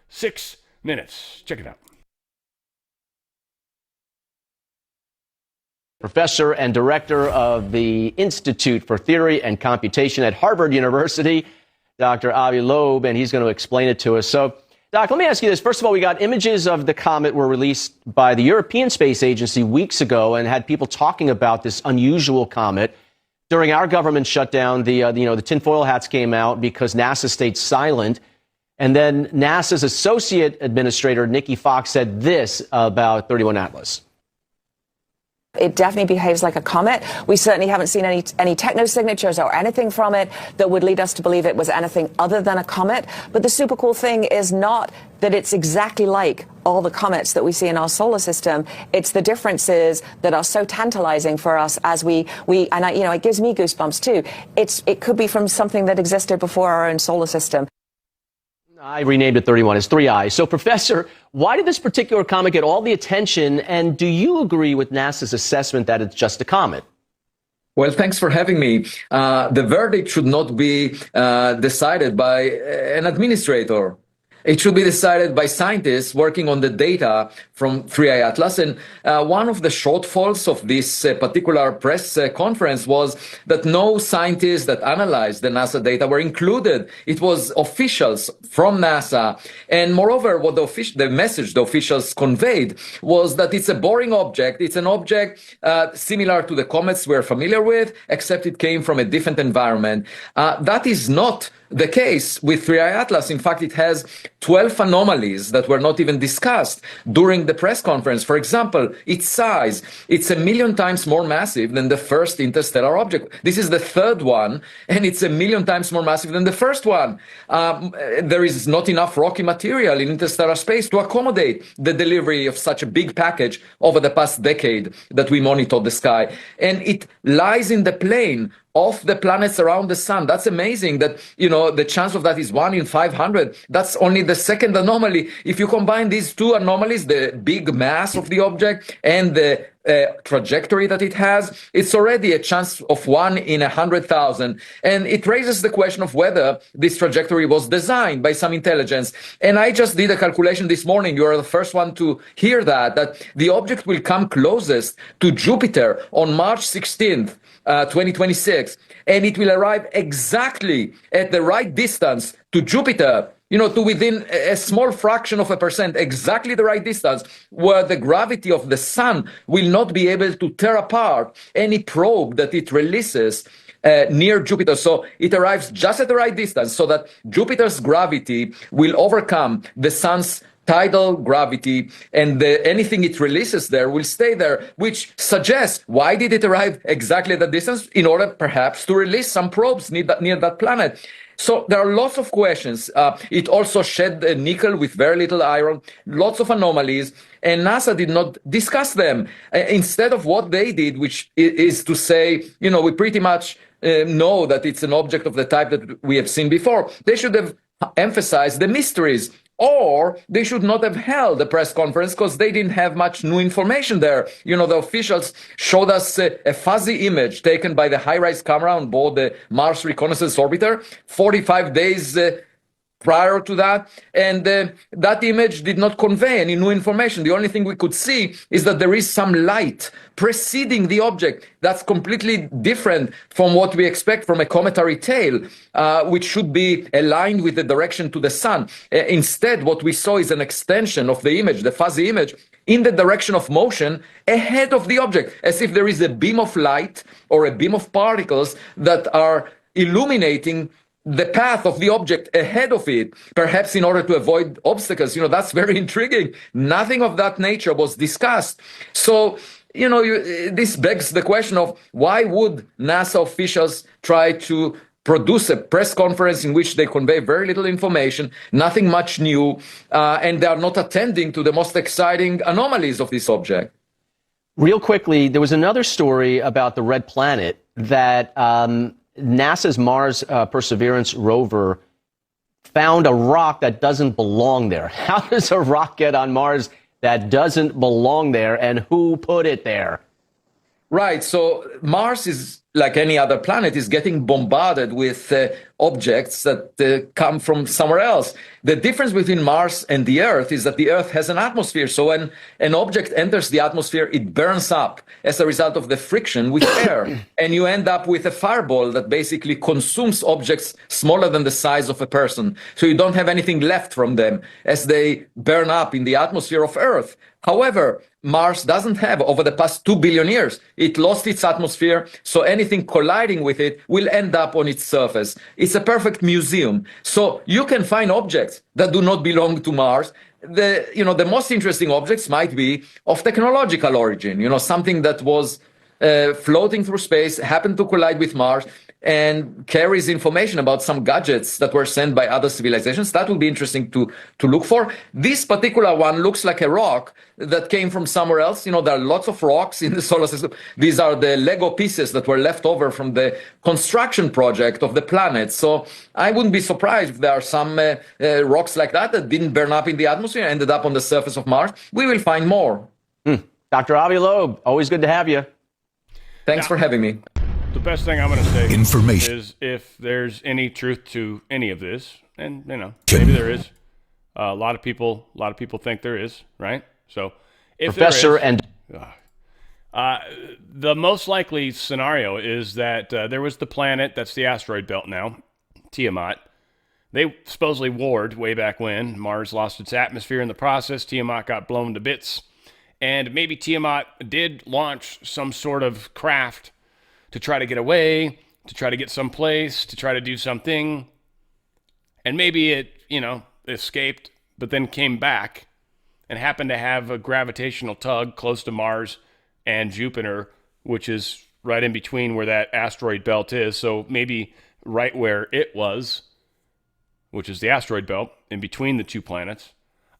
6 minutes. Check it out. Professor and director of the Institute for Theory and Computation at Harvard University, Dr. Avi Loeb, and he's going to explain it to us. So, Doc, let me ask you this. First of all, we got images of the comet were released by the European Space Agency weeks ago and had people talking about this unusual comet. During our government shutdown, the tinfoil hats came out because NASA stayed silent. And then NASA's associate administrator, Nikki Fox, said this about 31 Atlas. It definitely behaves like a comet. We certainly haven't seen any technosignatures or anything from it that would lead us to believe it was anything other than a comet. But the super cool thing is not that it's exactly like all the comets that we see in our solar system. It's the differences that are so tantalizing for us as it gives me goosebumps too. It could be from something that existed before our own solar system. I renamed it 31 as 3 eyes. So, Professor, why did this particular comet get all the attention? And do you agree with NASA's assessment that it's just a comet? Well, thanks for having me. The verdict should not be decided by an administrator. It should be decided by scientists working on the data from 3i Atlas. And one of the shortfalls of this particular press conference was that no scientists that analyzed the NASA data were included. It was officials from NASA. And moreover, what the message the officials conveyed was that it's a boring object. It's an object similar to the comets we're familiar with, except it came from a different environment. That is not the case with 3i Atlas. In fact, it has 12 anomalies that were not even discussed during the press conference. For example, its size. It's 1 million times more massive than the first interstellar object. This is the third one, and it's 1 million times more massive than the first one. There is not enough rocky material in interstellar space to accommodate the delivery of such a big package over the past decade that we monitored the sky. And it lies in the plane of the planets around the sun. That's amazing that, the chance of that is 1 in 500. That's only the second anomaly. If you combine these two anomalies, the big mass of the object and the trajectory that it has, it's already a chance of 1 in 100,000. And it raises the question of whether this trajectory was designed by some intelligence. And I just did a calculation this morning. You are the first one to hear that the object will come closest to Jupiter on March 16th. 2026, and it will arrive exactly at the right distance to Jupiter, to within a small fraction of a percent, exactly the right distance, where the gravity of the sun will not be able to tear apart any probe that it releases near Jupiter. So it arrives just at the right distance so that Jupiter's gravity will overcome the sun's tidal gravity, and anything it releases there will stay there, which suggests why did it arrive exactly at that distance? In order perhaps to release some probes near that planet. So there are lots of questions. It also shed nickel with very little iron, lots of anomalies, and NASA did not discuss them. Instead of what they did, which is to say, we pretty much know that it's an object of the type that we have seen before. They should have emphasized the mysteries. Or they should not have held a press conference because they didn't have much new information there. The officials showed us a fuzzy image taken by the high-rise camera on board the Mars Reconnaissance Orbiter 45 days prior to that, and that image did not convey any new information. The only thing we could see is that there is some light preceding the object. That's completely different from what we expect from a cometary tail, which should be aligned with the direction to the sun. Instead, what we saw is an extension of the image, the fuzzy image, in the direction of motion ahead of the object, as if there is a beam of light or a beam of particles that are illuminating the path of the object ahead of it, perhaps in order to avoid obstacles. That's very intriguing. Nothing of that nature was discussed. So, this begs the question of why would NASA officials try to produce a press conference in which they convey very little information, nothing much new, and they are not attending to the most exciting anomalies of this object. Real quickly, there was another story about the red planet that NASA's Mars Perseverance rover found a rock that doesn't belong there. How does a rock get on Mars that doesn't belong there, and who put it there? Right. So Mars is like any other planet, is getting bombarded with objects that come from somewhere else. The difference between Mars and the Earth is that the Earth has an atmosphere. So when an object enters the atmosphere, it burns up as a result of the friction with air. And you end up with a fireball that basically consumes objects smaller than the size of a person. So you don't have anything left from them as they burn up in the atmosphere of Earth. However, Mars doesn't have, over the past 2 billion years, it lost its atmosphere, so anything colliding with it will end up on its surface. It's a perfect museum. So you can find objects that do not belong to Mars. The most interesting objects might be of technological origin, something that was floating through space, happened to collide with Mars, and carries information about some gadgets that were sent by other civilizations. That will be interesting to look for. This particular one looks like a rock that came from somewhere else. There are lots of rocks in the solar system. These are the Lego pieces that were left over from the construction project of the planet. So I wouldn't be surprised if there are some rocks like that didn't burn up in the atmosphere, ended up on the surface of Mars. We will find more. Dr. Avi Loeb, always good to have you. Thanks for having me. The best thing I'm going to say is if there's any truth to any of this, and maybe there is. A lot of people think there is, right? So if Professor there is, the most likely scenario is that there was the planet that's the asteroid belt now, Tiamat. They supposedly warred way back when. Mars lost its atmosphere in the process. Tiamat got blown to bits. And maybe Tiamat did launch some sort of craft to try to get away, to try to get someplace, to try to do something. And maybe it, escaped, but then came back and happened to have a gravitational tug close to Mars and Jupiter, which is right in between where that asteroid belt is. So maybe right where it was, which is the asteroid belt, in between the two planets.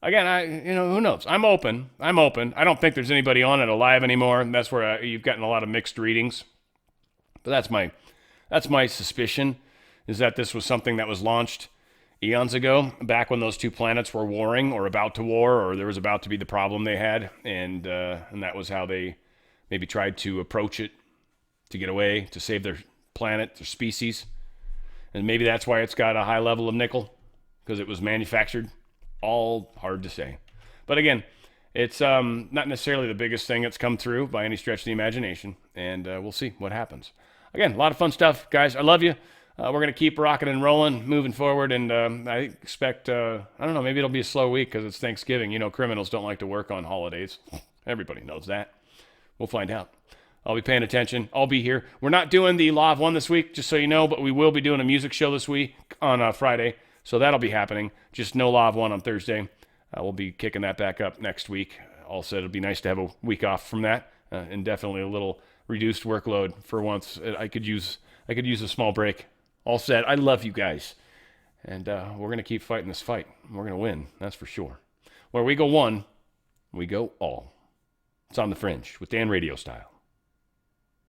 Again, who knows? I'm open. I don't think there's anybody on it alive anymore. And that's where you've gotten a lot of mixed readings. But that's my suspicion, is that this was something that was launched eons ago, back when those two planets were warring or about to war, or there was about to be the problem they had, and that was how they maybe tried to approach it, to get away, to save their planet, their species. And maybe that's why it's got a high level of nickel, because it was manufactured. All hard to say. But again, it's not necessarily the biggest thing that's come through by any stretch of the imagination, and we'll see what happens. Again, a lot of fun stuff, guys. I love you. We're going to keep rocking and rolling, moving forward, and I expect, I don't know, maybe it'll be a slow week because it's Thanksgiving. Criminals don't like to work on holidays. Everybody knows that. We'll find out. I'll be paying attention. I'll be here. We're not doing the Law of One this week, just so you know, but we will be doing a music show this week on Friday, so that'll be happening. Just no Law of One on Thursday. We'll be kicking that back up next week. All said, it'll be nice to have a week off from that, and definitely a little reduced workload for once. I could use a small break. All said, I love you guys, and we're going to keep fighting this fight. We're going to win, that's for sure. Where we go one, we go all. It's on the Fringe with Dan RadioStyle.